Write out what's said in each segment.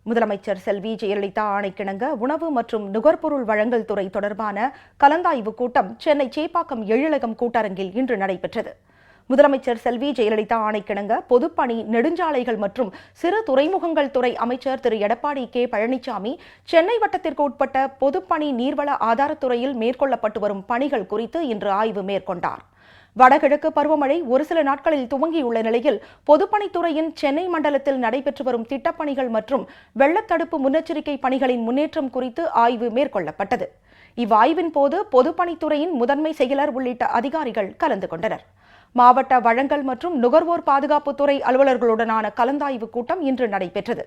முதலமைச்சர் செல்வி ஜெயலலிதா ஆணைக்கிணங்க உணவு மற்றும் நுகர்பொருள் வழங்கல் துறை தொடர்பான கலந்தாய்வு கூட்டம் சென்னை சேப்பாக்கம் எழிலகம் கூட்டரங்கில் இன்று நடைபெற்றது. முதலமைச்சர் செல்வி ஜெயலலிதா ஆணைக்கிணங்க பொதுப்பணி, நெடுஞ்சாலைகள் மற்றும் சிறு துறைமுகங்கள் துறை அமைச்சர் திரு எடப்பாடி கே பழனிசாமி சென்னை வட்டத்திற்கு உட்பட்ட பொதுப்பணி, நீர்வள ஆதாரத்துறையில் மேற்கொள்ளப்பட்டு வரும் பணிகள் குறித்து இன்று ஆய்வு மேற்கொண்டார். வடகிழக்கு பருவமழை ஒரு சில நாட்களில் துவங்கியுள்ள நிலையில் பொதுப்பணித்துறையின் சென்னை மண்டலத்தில் நடைபெற்று வரும் திட்டப்பணிகள் மற்றும் வெள்ளத்தடுப்பு முன்னெச்சரிக்கை பணிகளின் முன்னேற்றம் குறித்து ஆய்வு மேற்கொள்ளப்பட்டது. இவ்வாய்வின் போது பொதுப்பணித்துறையின் முதன்மை செயலர் உள்ளிட்ட அதிகாரிகள் கலந்து கொண்டனர். மாவட்ட வழங்கல் மற்றும் நுகர்வோர் பாதுகாப்புத்துறை அலுவலர்களுடனான கலந்தாய்வு கூட்டம் இன்று நடைபெற்றது.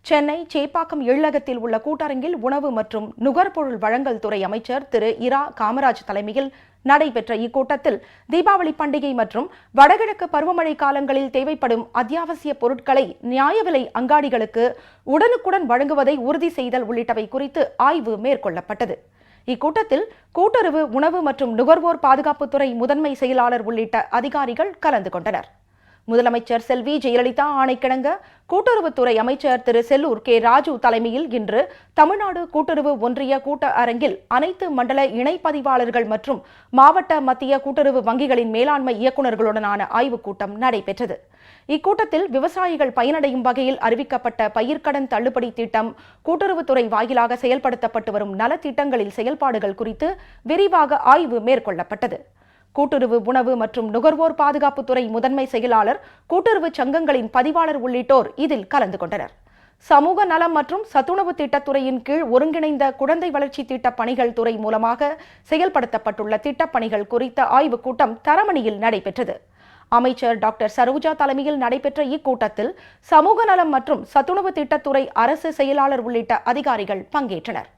சென்னை சேப்பாக்கம் எழிலகத்தில் உள்ள கூட்டரங்கில் உணவு மற்றும் நுகர்பொருள் வழங்கல் துறை அமைச்சர் திரு இரா காமராஜ் தலைமையில் நடைபெற்ற இக்கூட்டத்தில் தீபாவளி பண்டிகை மற்றும் வடகிழக்கு பருவமழை காலங்களில் தேவைப்படும் அத்தியாவசிய பொருட்களை நியாய விலை அங்காடிகளுக்கு உடனுக்குடன் வழங்குவதை உறுதி செய்தல் உள்ளிட்டவை குறித்து ஆய்வு மேற்கொள்ளப்பட்டது. இக்கூட்டத்தில் கூட்டுறவு, உணவு மற்றும் நுகர்வோர் பாதுகாப்புத்துறை முதன்மை செயலாளர் உள்ளிட்ட அதிகாரிகள் கலந்து கொண்டனர். முதலமைச்சர் செல்வி ஜெயலலிதா ஆணைக்கிணங்க கூட்டுறவுத்துறை அமைச்சர் திரு செல்லூர் கே ராஜு தலைமையில் இன்று தமிழ்நாடு கூட்டுறவு ஒன்றிய கூட்ட அரங்கில் அனைத்து மண்டல இணைப்பதிவாளர்கள் மற்றும் மாவட்ட, மத்திய கூட்டுறவு வங்கிகளின் மேலாண்மை இயக்குநர்களுடனான ஆய்வுக் கூட்டம் நடைபெற்றது. இக்கூட்டத்தில் விவசாயிகள் பயனடையும் வகையில் அறிவிக்கப்பட்ட பயிர்க்கடன் தள்ளுபடி திட்டம், கூட்டுறவுத்துறை வாயிலாக செயல்படுத்தப்பட்டு வரும் நலத்திட்டங்களின் செயல்பாடுகள் குறித்து விரிவாக ஆய்வு மேற்கொள்ளப்பட்டது. கூட்டுறவு, உணவு மற்றும் நுகர்வோர் பாதுகாப்புத்துறை முதன்மை செயலாளர், கூட்டுறவு சங்கங்களின் பதிவாளர் உள்ளிட்டோர் இதில் கலந்து கொண்டனர். சமூக நலம் மற்றும் சத்துணவு திட்டத்துறையின் கீழ் ஒருங்கிணைந்த குழந்தை வளர்ச்சி திட்ட பணிகள் துறை மூலமாக செயல்படுத்தப்பட்டுள்ள திட்டப்பணிகள் குறித்த ஆய்வுக் கூட்டம் தரமணியில் நடைபெற்றது. அமைச்சர் டாக்டர் சரோஜா தலைமையில் நடைபெற்ற இக்கூட்டத்தில் சமூக நலம் மற்றும் சத்துணவு திட்டத்துறை அரசு செயலாளர் உள்ளிட்ட அதிகாரிகள் பங்கேற்றனர்.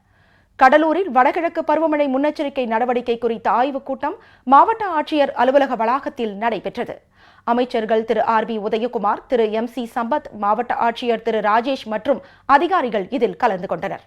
கடலூரில் வடகிழக்கு பருவமழை முன்னெச்சரிக்கை நடவடிக்கை குறித்த ஆய்வுக் கூட்டம் மாவட்ட ஆட்சியர் அலுவலக வளாகத்தில் நடைபெற்றது. அமைச்சர்கள் திரு ஆர்.பி. உதயகுமார், திரு எம்.சி. சம்பத், மாவட்ட ஆட்சியர் திரு ராஜேஷ் மற்றும் அதிகாரிகள் இதில் கலந்து கொண்டனர்.